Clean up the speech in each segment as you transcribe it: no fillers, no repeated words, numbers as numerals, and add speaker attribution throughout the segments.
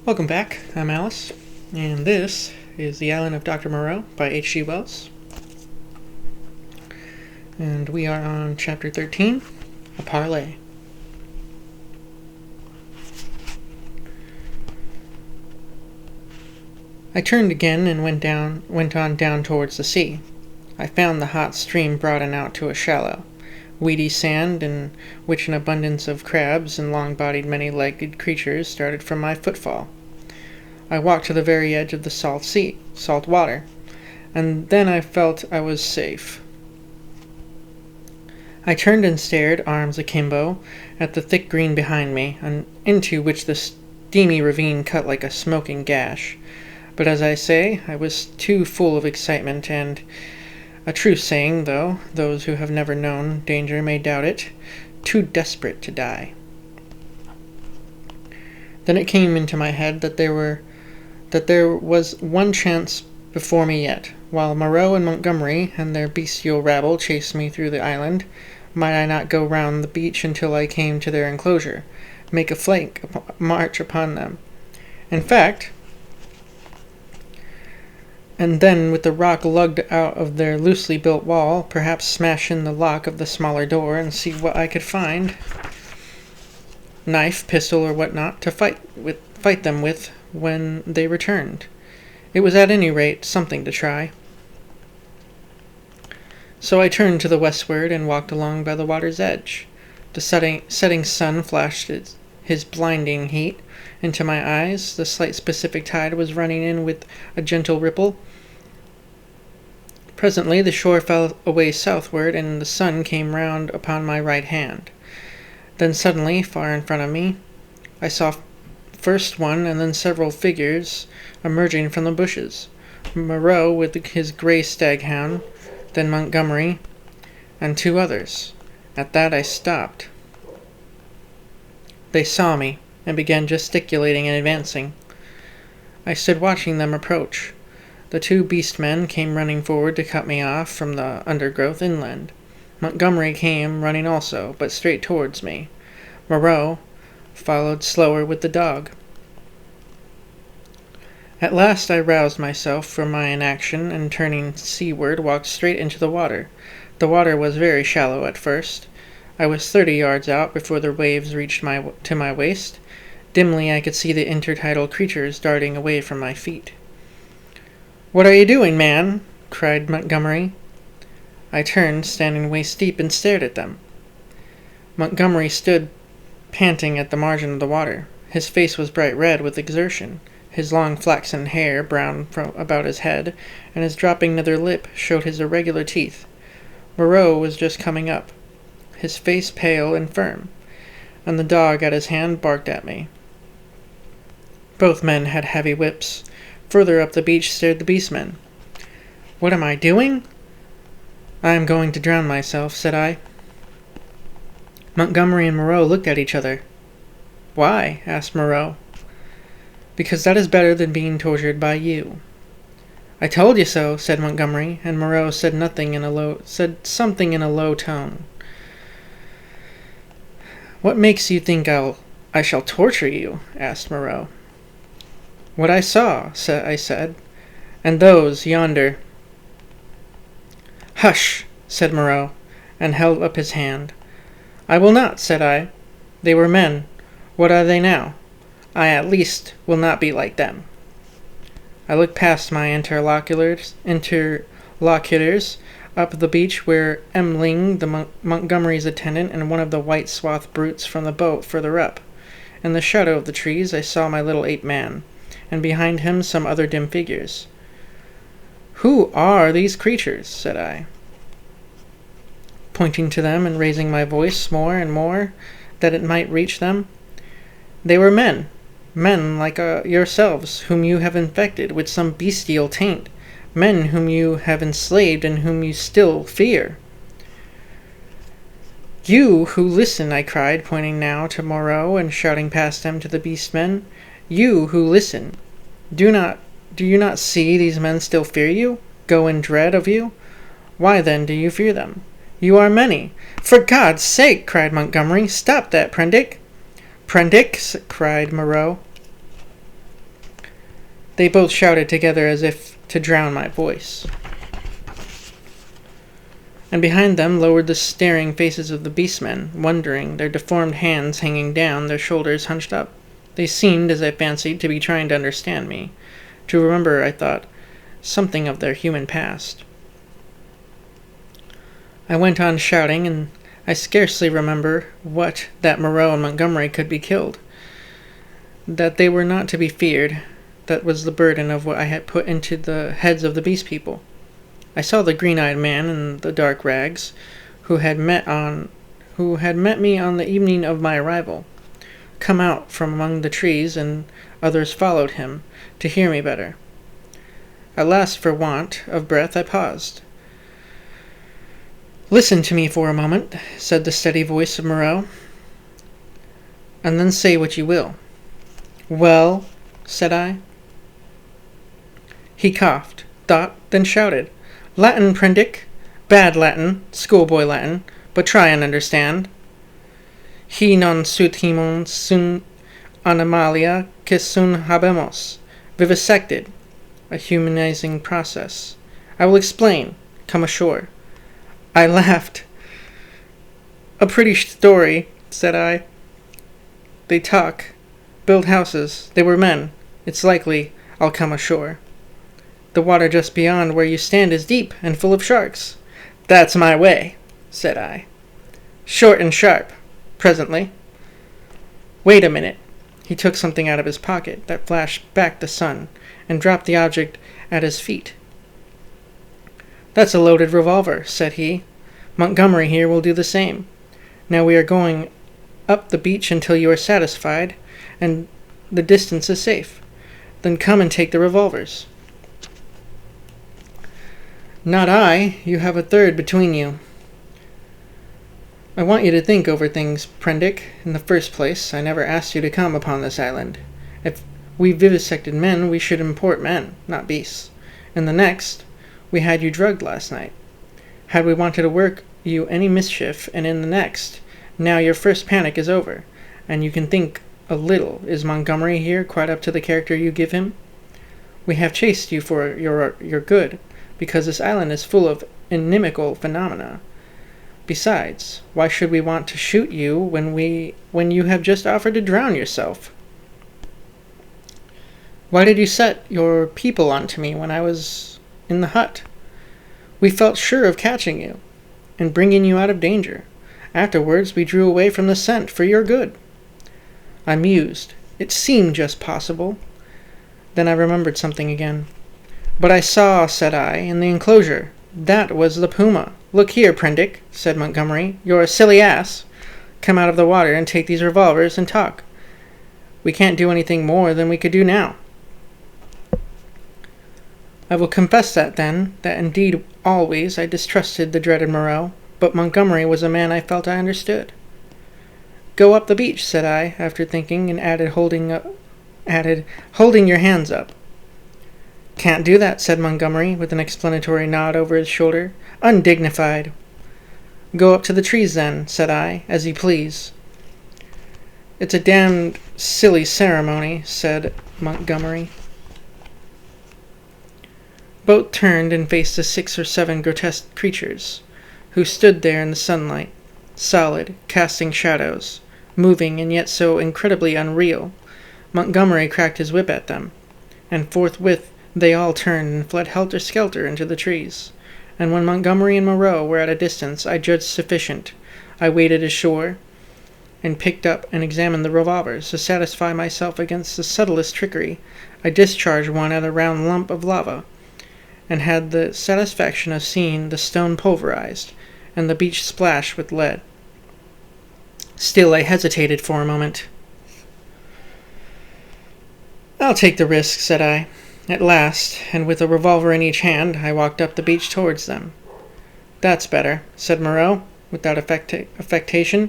Speaker 1: Welcome back, I'm Alice, and this is The Island of Doctor Moreau by H.G. Wells. And we are on Chapter 13, A Parlay. I turned again and went on down towards the sea. I found the hot stream broaden out to a shallow, weedy sand in which an abundance of crabs and long-bodied many-legged creatures started from my footfall. I walked to the very edge of the salt water, and then I felt I was safe. I turned and stared, arms akimbo, at the thick green behind me, and into which the steamy ravine cut like a smoking gash. But as I say, I was too full of excitement and, a true saying though those who have never known danger may doubt it, too desperate to die. Then it came into my head that there was one chance before me yet. While Moreau and Montgomery and their bestial rabble chased me through the island, might I not go round the beach until I came to their enclosure, make a flank march upon them? In fact, and then with the rock lugged out of their loosely built wall, perhaps smash in the lock of the smaller door and see what I could find, knife, pistol, or what not, to fight them with when they returned. It was at any rate something to try. So I turned to the westward and walked along by the water's edge. The setting sun flashed his blinding heat into my eyes. The slight Pacific tide was running in with a gentle ripple. Presently the shore fell away southward, and the sun came round upon my right hand. Then suddenly, far in front of me, I saw first one and then several figures emerging from the bushes. Moreau with his grey staghound, then Montgomery, and two others. At that I stopped. They saw me, and began gesticulating and advancing. I stood watching them approach. The two beast-men came running forward to cut me off from the undergrowth inland. Montgomery came running also, but straight towards me. Moreau followed slower with the dog. At last I roused myself from my inaction, and turning seaward walked straight into the water. The water was very shallow at first. I was 30 yards out before the waves reached to my waist. Dimly I could see the intertidal creatures darting away from my feet. "What are you doing, man?" cried Montgomery. I turned, standing waist-deep, and stared at them. Montgomery stood panting at the margin of the water. His face was bright red with exertion. His long flaxen hair, brown about his head, and his dropping nether lip showed his irregular teeth. Moreau was just coming up, his face pale and firm, and the dog at his hand barked at me. Both men had heavy whips. Further up the beach stared the beastmen. "What am I doing?" "I am going to drown myself," said I. Montgomery and Moreau looked at each other. "Why?" asked Moreau. "Because that is better than being tortured by you." "I told you so," said Montgomery, and Moreau said something in a low tone. "What makes you think I shall torture you?" asked Moreau. "What I saw," I said, "and those yonder." "Hush!" said Moreau, and held up his hand. "I will not," said I. "They were men. What are they now? I at least will not be like them." I looked past my interlocutors up the beach where Ling, the Montgomery's attendant, and one of the white-swathed brutes from the boat further up. In the shadow of the trees I saw my little ape-man, and behind him some other dim figures. "Who are these creatures?" said I, pointing to them and raising my voice more and more, that it might reach them. "They were men like yourselves, whom you have infected with some bestial taint, men whom you have enslaved and whom you still fear." "You who listen," I cried, pointing now to Moreau and shouting past them to the beast-men. "You who listen, do you not see these men still fear you, go in dread of you? Why then do you fear them? You are many." "For God's sake," cried Montgomery, "stop that, Prendick." "Prendick," cried Moreau. They both shouted together as if to drown my voice. And behind them lowered the staring faces of the beastmen, wondering, their deformed hands hanging down, their shoulders hunched up. They seemed, as I fancied, to be trying to understand me, to remember, I thought, something of their human past. I went on shouting, and I scarcely remember that Moreau and Montgomery could be killed, that they were not to be feared. That was the burden of what I had put into the heads of the beast people. I saw the green-eyed man in the dark rags, who had met me on the evening of my arrival, come out from among the trees, and others followed him to hear me better. At last, for want of breath, I paused. "Listen to me for a moment," said the steady voice of Moreau, "and then say what you will." "Well," said I. He coughed, thought, then shouted, "Latin, Prendick! Bad Latin, schoolboy Latin, but try and understand. He non sut himon sun animalia que sun habemos, vivisected, a humanizing process. I will explain. Come ashore." I laughed. "A pretty story," said I. "They talk, build houses, they were men. It's likely I'll come ashore. The water just beyond where you stand is deep and full of sharks." "That's my way," said I. "Short and sharp, presently." "Wait a minute." He took something out of his pocket that flashed back the sun, and dropped the object at his feet. "That's a loaded revolver," said he. "Montgomery here will do the same. Now we are going up the beach until you are satisfied, and the distance is safe. Then come and take the revolvers." "Not I. You have a third between you." "I want you to think over things, Prendick. In the first place, I never asked you to come upon this island. If we vivisected men, we should import men, not beasts. In the next, we had you drugged last night. Had we wanted to work you any mischief, and in the next, now your first panic is over, and you can think a little. Is Montgomery here quite up to the character you give him? We have chased you for your good, because this island is full of inimical phenomena. Besides, why should we want to shoot you when you have just offered to drown yourself? Why did you set your people onto me when I was in the hut? We felt sure of catching you, and bringing you out of danger. Afterwards, we drew away from the scent for your good." I mused. It seemed just possible. Then I remembered something again. "But I saw," said I, "in the enclosure. That was the puma." "Look here, Prendick," said Montgomery. "You're a silly ass. Come out of the water and take these revolvers and talk. We can't do anything more than we could do now." I will confess that indeed always I distrusted the dreaded Moreau, but Montgomery was a man I felt I understood. "Go up the beach," said I, after thinking, and added, holding your hands up. "Can't do that," said Montgomery, with an explanatory nod over his shoulder. "Undignified." "Go up to the trees, then," said I, "as you please." "It's a damned silly ceremony," said Montgomery. Both turned and faced the 6 or 7 grotesque creatures, who stood there in the sunlight, solid, casting shadows, moving and yet so incredibly unreal. Montgomery cracked his whip at them, and forthwith they all turned and fled helter-skelter into the trees. And when Montgomery and Moreau were at a distance I judged sufficient, I waded ashore, and picked up and examined the revolvers. To satisfy myself against the subtlest trickery, I discharged one at a round lump of lava, and had the satisfaction of seeing the stone pulverized, and the beach splashed with lead. Still I hesitated for a moment. "I'll take the risk," said I. At last, and with a revolver in each hand, I walked up the beach towards them. "That's better," said Moreau, without affectation.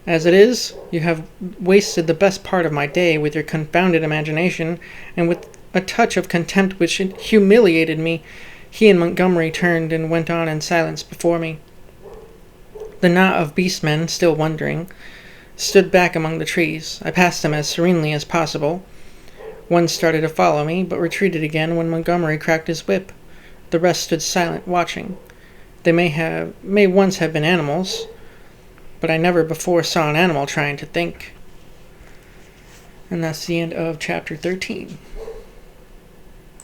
Speaker 1: "As it is, you have wasted the best part of my day with your confounded imagination, and with a touch of contempt which humiliated me." He and Montgomery turned and went on in silence before me. The knot of beastmen, still wondering, stood back among the trees. I passed them as serenely as possible, One started to follow me, but retreated again when Montgomery cracked his whip. The rest stood silent, watching. They may once have been animals, but I never before saw an animal trying to think. And that's the end of chapter 13.